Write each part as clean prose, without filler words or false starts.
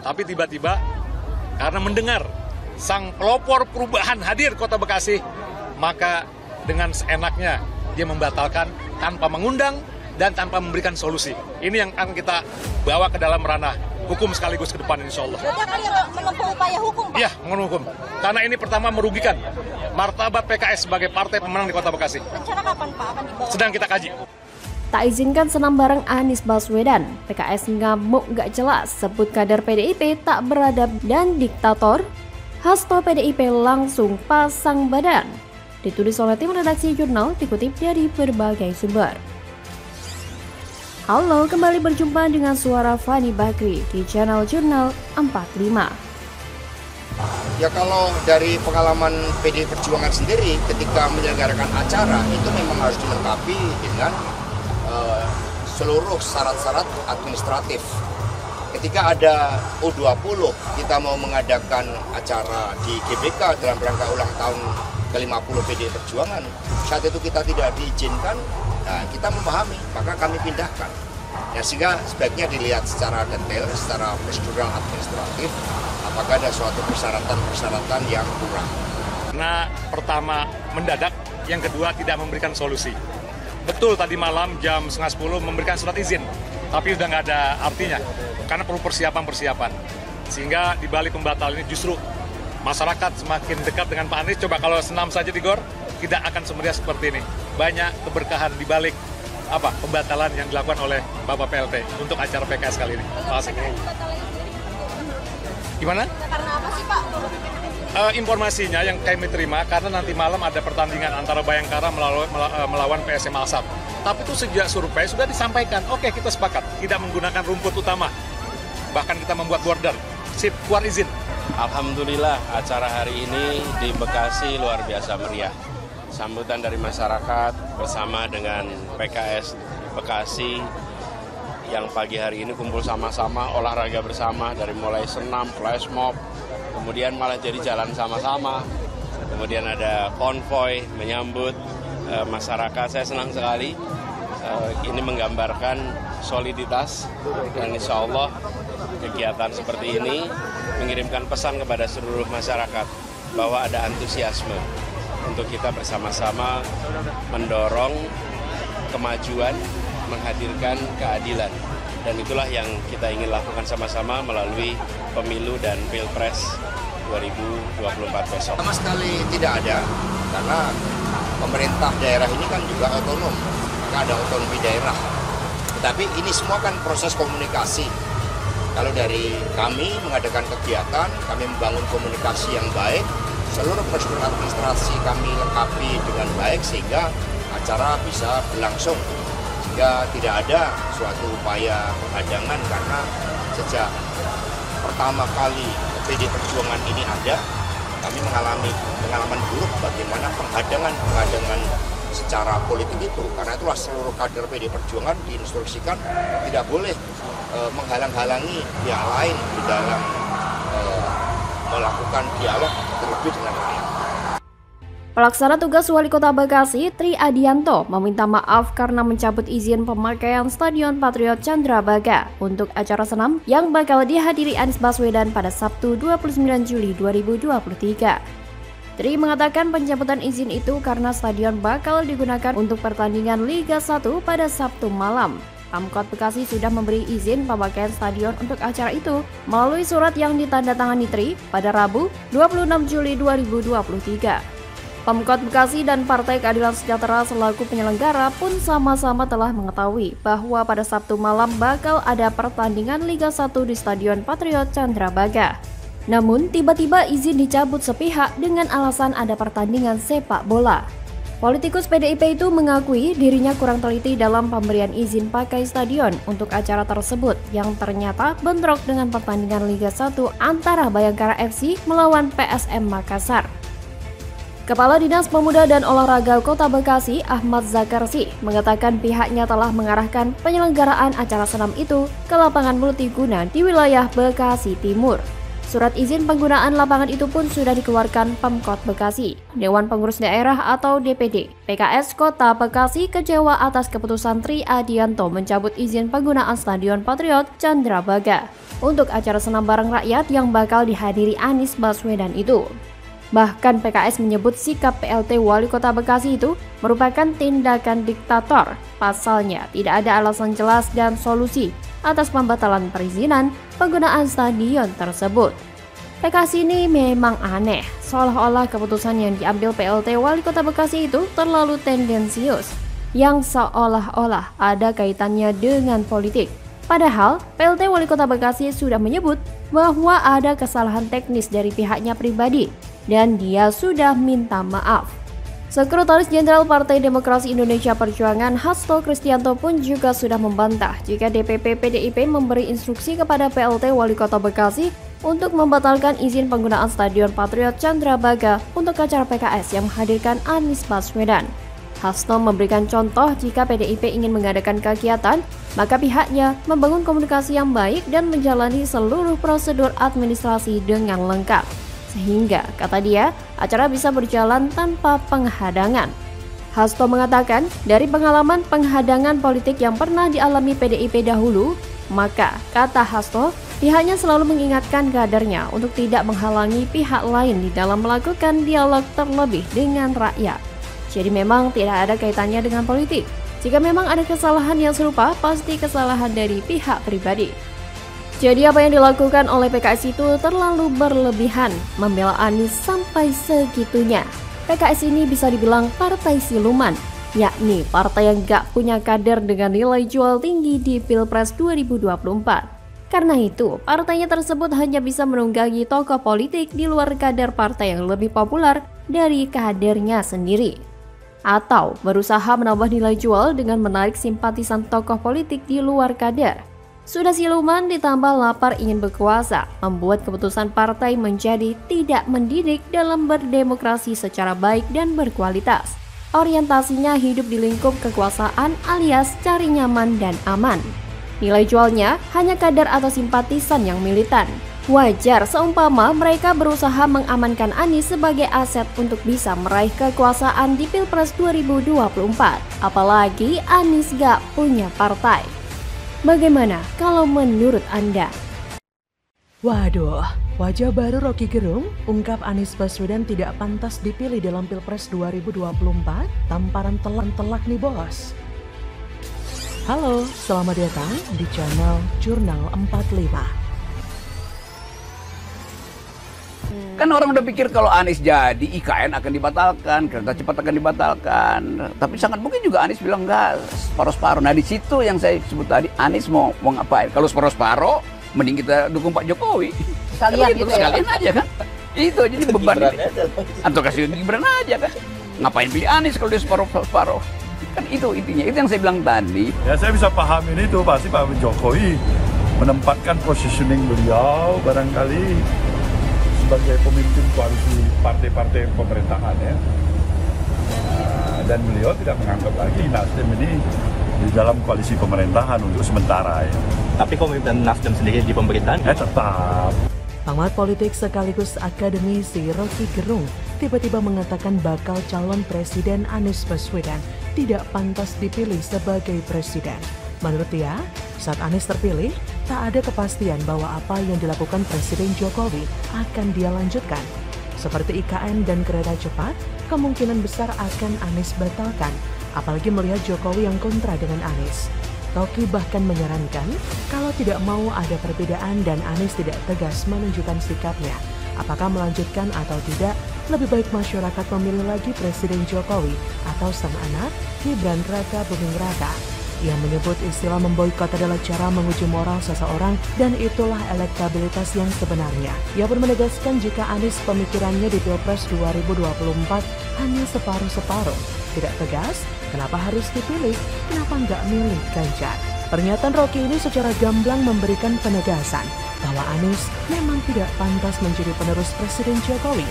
Tapi tiba-tiba karena mendengar sang pelopor perubahan hadir Kota Bekasi, maka dengan seenaknya dia membatalkan tanpa mengundang dan tanpa memberikan solusi. Ini yang akan kita bawa ke dalam ranah hukum sekaligus ke depan, insya Allah. Berarti akan menempuh upaya hukum, Pak? Iya, menghukum. Karena ini pertama merugikan martabat PKS sebagai partai pemenang di Kota Bekasi. Rencana kapan, Pak, akan dibawa? Sedang kita kaji. Tak izinkan senam bareng Anies Baswedan, PKS ngamuk gak jelas, sebut kader PDIP tak beradab dan diktator. Hasto PDIP langsung pasang badan. Ditulis oleh tim redaksi jurnal, dikutip dari berbagai sumber. Halo, kembali berjumpa dengan suara Fani Bakri di channel Jurnal 45. Ya kalau dari pengalaman PD Perjuangan sendiri ketika menyelenggarakan acara itu memang harus dilengkapi dengan seluruh syarat-syarat administratif. Ketika ada U20 kita mau mengadakan acara di GBK dalam rangka ulang tahun ke-50 PD Perjuangan, saat itu kita tidak diizinkan, nah kita memahami, maka kami pindahkan. Ya, sehingga sebaiknya dilihat secara detail, secara prosedural administratif, apakah ada suatu persyaratan-persyaratan yang kurang. Karena pertama mendadak, yang kedua tidak memberikan solusi. Betul tadi malam jam 9:30 memberikan surat izin, tapi udah nggak ada artinya, karena perlu persiapan-persiapan. Sehingga di balik pembatalan ini justru masyarakat semakin dekat dengan Pak Anies. Coba kalau senam saja di GOR, tidak akan semeriah seperti ini. Banyak keberkahan di balik pembatalan yang dilakukan oleh Bapak PLT untuk acara PKS kali ini. Gimana? Karena apa sih, Pak? Informasinya yang kami terima, karena nanti malam ada pertandingan antara Bayangkara melawan PSM Alsat. Tapi itu sejak survei sudah disampaikan, oke kita sepakat, tidak menggunakan rumput utama. Bahkan kita membuat border, sip, keluar izin. Alhamdulillah acara hari ini di Bekasi luar biasa meriah. Sambutan dari masyarakat bersama dengan PKS Bekasi yang pagi hari ini kumpul sama-sama, olahraga bersama dari mulai senam, flash mob, kemudian malah jadi jalan sama-sama. Kemudian ada konvoy menyambut masyarakat. Saya senang sekali. Ini menggambarkan soliditas dan insya Allah kegiatan seperti ini mengirimkan pesan kepada seluruh masyarakat bahwa ada antusiasme untuk kita bersama-sama mendorong kemajuan, menghadirkan keadilan. Dan itulah yang kita ingin lakukan sama-sama melalui pemilu dan pilpres 2024 besok. Sama sekali tidak ada, karena pemerintah daerah ini kan juga otonom, maka ada otonomi daerah. Tetapi ini semua kan proses komunikasi. Kalau dari kami mengadakan kegiatan, kami membangun komunikasi yang baik, seluruh prosedur administrasi kami lengkapi dengan baik sehingga acara bisa berlangsung. Sehingga tidak ada suatu upaya penghadangan, karena sejak pertama kali PD Perjuangan ini ada, kami mengalami pengalaman buruk bagaimana penghadangan secara politik itu. Karena itulah seluruh kader PD Perjuangan diinstruksikan tidak boleh menghalang-halangi pihak lain di dalam melakukan dialog terlebih dengan rakyat. Pelaksana tugas Wali Kota Bekasi, Tri Adianto, meminta maaf karena mencabut izin pemakaian Stadion Patriot Candrabaga untuk acara senam yang bakal dihadiri Anies Baswedan pada Sabtu 29 Juli 2023. Tri mengatakan pencabutan izin itu karena stadion bakal digunakan untuk pertandingan Liga 1 pada Sabtu malam. Pemkot Bekasi sudah memberi izin pemakaian stadion untuk acara itu melalui surat yang ditandatangani Tri pada Rabu 26 Juli 2023. Pemkot Bekasi dan Partai Keadilan Sejahtera selaku penyelenggara pun sama-sama telah mengetahui bahwa pada Sabtu malam bakal ada pertandingan Liga 1 di Stadion Patriot Candrabaga. Namun, tiba-tiba izin dicabut sepihak dengan alasan ada pertandingan sepak bola. Politikus PDIP itu mengakui dirinya kurang teliti dalam pemberian izin pakai stadion untuk acara tersebut yang ternyata bentrok dengan pertandingan Liga 1 antara Bayangkara FC melawan PSM Makassar. Kepala Dinas Pemuda dan Olahraga Kota Bekasi, Ahmad Zakarsi, mengatakan pihaknya telah mengarahkan penyelenggaraan acara senam itu ke lapangan multiguna di wilayah Bekasi Timur. Surat izin penggunaan lapangan itu pun sudah dikeluarkan Pemkot Bekasi. Dewan Pengurus Daerah atau DPD PKS Kota Bekasi kecewa atas keputusan Tri Adianto mencabut izin penggunaan Stadion Patriot Candrabaga untuk acara senam bareng rakyat yang bakal dihadiri Anies Baswedan itu. Bahkan PKS menyebut sikap PLT Wali Kota Bekasi itu merupakan tindakan diktator. Pasalnya tidak ada alasan jelas dan solusi atas pembatalan perizinan penggunaan stadion tersebut. PKS ini memang aneh, seolah-olah keputusan yang diambil PLT Wali Kota Bekasi itu terlalu tendensius, yang seolah-olah ada kaitannya dengan politik. Padahal PLT Wali Kota Bekasi sudah menyebut bahwa ada kesalahan teknis dari pihaknya pribadi dan dia sudah minta maaf. Sekretaris Jenderal Partai Demokrasi Indonesia Perjuangan Hasto Kristianto pun juga sudah membantah jika DPP PDIP memberi instruksi kepada PLT Wali Kota Bekasi untuk membatalkan izin penggunaan Stadion Patriot Candrabaga untuk acara PKS yang menghadirkan Anies Baswedan. Hasto memberikan contoh jika PDIP ingin mengadakan kegiatan, maka pihaknya membangun komunikasi yang baik dan menjalani seluruh prosedur administrasi dengan lengkap. Sehingga, kata dia, acara bisa berjalan tanpa penghadangan. Hasto mengatakan, dari pengalaman penghadangan politik yang pernah dialami PDIP dahulu, maka, kata Hasto, pihaknya selalu mengingatkan kadernya untuk tidak menghalangi pihak lain di dalam melakukan dialog terlebih dengan rakyat. Jadi memang tidak ada kaitannya dengan politik. Jika memang ada kesalahan yang serupa, pasti kesalahan dari pihak pribadi. Jadi apa yang dilakukan oleh PKS itu terlalu berlebihan, membela Anies sampai segitunya. PKS ini bisa dibilang partai siluman, yakni partai yang gak punya kader dengan nilai jual tinggi di Pilpres 2024. Karena itu, partainya tersebut hanya bisa menunggangi tokoh politik di luar kader partai yang lebih populer dari kadernya sendiri. Atau berusaha menambah nilai jual dengan menarik simpatisan tokoh politik di luar kader. Sudah siluman ditambah lapar ingin berkuasa, membuat keputusan partai menjadi tidak mendidik dalam berdemokrasi secara baik dan berkualitas. Orientasinya hidup di lingkup kekuasaan alias cari nyaman dan aman. Nilai jualnya hanya kader atau simpatisan yang militan. Wajar seumpama mereka berusaha mengamankan Anies sebagai aset untuk bisa meraih kekuasaan di Pilpres 2024. Apalagi Anies gak punya partai. Bagaimana kalau menurut Anda? Waduh, wajah baru Rocky Gerung ungkap Anies Baswedan tidak pantas dipilih dalam Pilpres 2024. Tamparan telak nih bos. Halo, selamat datang di channel Jurnal 45. Kan orang udah pikir kalau Anies jadi IKN akan dibatalkan, kereta cepat akan dibatalkan. Tapi sangat mungkin juga Anies bilang enggak, separuh-separuh. Nah di situ yang saya sebut tadi, Anies mau ngapain? Kalau separuh-separuh, mending kita dukung Pak Jokowi. Sekalian gitu, sekalian aja kan. Itu jadi beban. Atau kasih Gibran aja kan. Ngapain pilih Anies kalau dia separuh-separuh? Kan itu intinya, itu yang saya bilang tadi. Ya saya bisa pahamin itu, pasti Pak Jokowi menempatkan positioning beliau barangkali sebagai pemimpin koalisi partai-partai pemerintahan ya. Dan beliau tidak menganggap lagi Nasdem ini di dalam koalisi pemerintahan untuk sementara ya. Tapi komitmen Nasdem sendiri di pemerintahan? Ya tetap. Pengamat politik sekaligus akademisi Rocky Gerung tiba-tiba mengatakan bakal calon presiden Anies Baswedan tidak pantas dipilih sebagai presiden. Menurut dia, saat Anies terpilih, tak ada kepastian bahwa apa yang dilakukan Presiden Jokowi akan dia lanjutkan. Seperti IKN dan kereta cepat, kemungkinan besar akan Anies batalkan, apalagi melihat Jokowi yang kontra dengan Anies. Rocky bahkan menyarankan kalau tidak mau ada perbedaan dan Anies tidak tegas menunjukkan sikapnya, apakah melanjutkan atau tidak, lebih baik masyarakat memilih lagi Presiden Jokowi atau sang anak Gibran Raka Buming Raka. Ia menyebut istilah memboikot adalah cara menguji moral seseorang dan itulah elektabilitas yang sebenarnya. Ia pun menegaskan jika Anies pemikirannya di Pilpres 2024 hanya separuh-separuh. Tidak tegas, kenapa harus dipilih? Kenapa nggak milih Ganjar? Pernyataan Rocky ini secara gamblang memberikan penegasan bahwa Anies memang tidak pantas menjadi penerus Presiden Jokowi.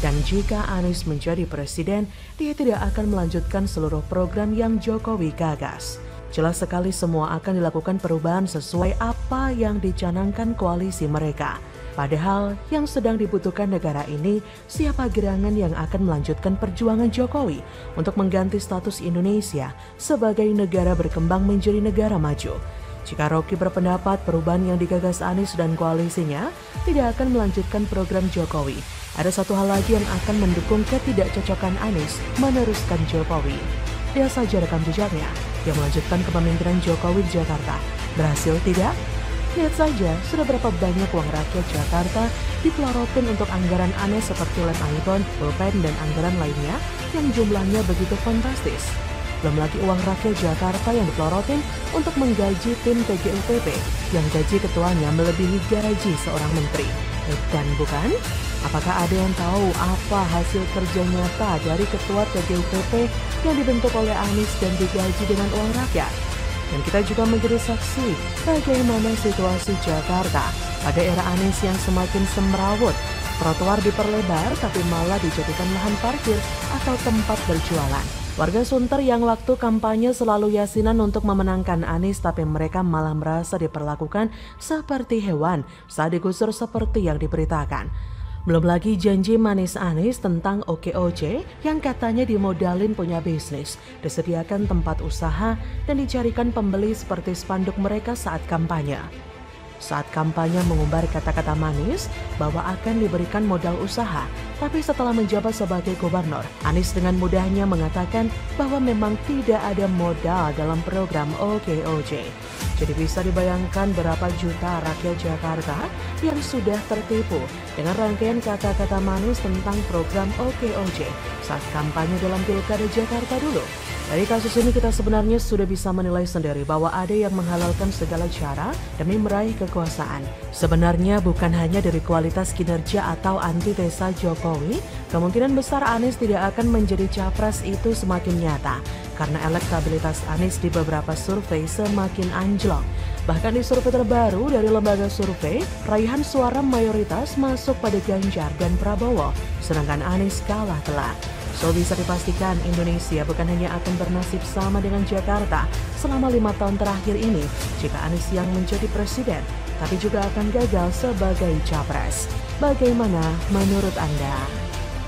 Dan jika Anies menjadi presiden, dia tidak akan melanjutkan seluruh program yang Jokowi gagas. Jelas sekali semua akan dilakukan perubahan sesuai apa yang dicanangkan koalisi mereka. Padahal yang sedang dibutuhkan negara ini siapa gerangan yang akan melanjutkan perjuangan Jokowi untuk mengganti status Indonesia sebagai negara berkembang menjadi negara maju. Jika Rocky berpendapat perubahan yang digagas Anies dan koalisinya tidak akan melanjutkan program Jokowi, ada satu hal lagi yang akan mendukung ketidakcocokan Anies meneruskan Jokowi. Lihat saja rekam jejaknya yang melanjutkan kepemimpinan Jokowi di Jakarta. Berhasil tidak? Lihat saja sudah berapa banyak uang rakyat Jakarta dipelorotin untuk anggaran aneh seperti lem iPhone, pulpen, dan anggaran lainnya yang jumlahnya begitu fantastis. Belum lagi uang rakyat Jakarta yang dipelorotin untuk menggaji tim TGUPP yang gaji ketuanya melebihi gaji seorang menteri. Dan bukan? Apakah ada yang tahu apa hasil kerja nyata dari ketua TGUPP yang dibentuk oleh Anies dan digaji dengan uang rakyat? Dan kita juga menjadi saksi bagaimana situasi Jakarta pada era Anies yang semakin semrawut. Trotoar diperlebar tapi malah dijadikan lahan parkir atau tempat berjualan. Warga Sunter yang waktu kampanye selalu yasinan untuk memenangkan Anies tapi mereka malah merasa diperlakukan seperti hewan saat digusur seperti yang diberitakan. Belum lagi janji manis Anies tentang OKOC yang katanya dimodalin punya bisnis, disediakan tempat usaha, dan dicarikan pembeli seperti spanduk mereka saat kampanye. Saat kampanye mengumbar kata-kata manis bahwa akan diberikan modal usaha, tapi setelah menjabat sebagai gubernur, Anies dengan mudahnya mengatakan bahwa memang tidak ada modal dalam program OKOC. Jadi bisa dibayangkan berapa juta rakyat Jakarta yang sudah tertipu dengan rangkaian kata-kata manis tentang program OKOC saat kampanye dalam Pilkada Jakarta dulu. Dari kasus ini kita sebenarnya sudah bisa menilai sendiri bahwa ada yang menghalalkan segala cara demi meraih kekuasaan. Sebenarnya bukan hanya dari kualitas kinerja atau antitesa Jokowi, kemungkinan besar Anies tidak akan menjadi capres itu semakin nyata. Karena elektabilitas Anies di beberapa survei semakin anjlok. Bahkan di survei terbaru dari lembaga survei, raihan suara mayoritas masuk pada Ganjar dan Prabowo, sedangkan Anies kalah telak. So bisa dipastikan Indonesia bukan hanya akan bernasib sama dengan Jakarta selama 5 tahun terakhir ini jika Anies yang menjadi presiden, tapi juga akan gagal sebagai capres. Bagaimana menurut Anda?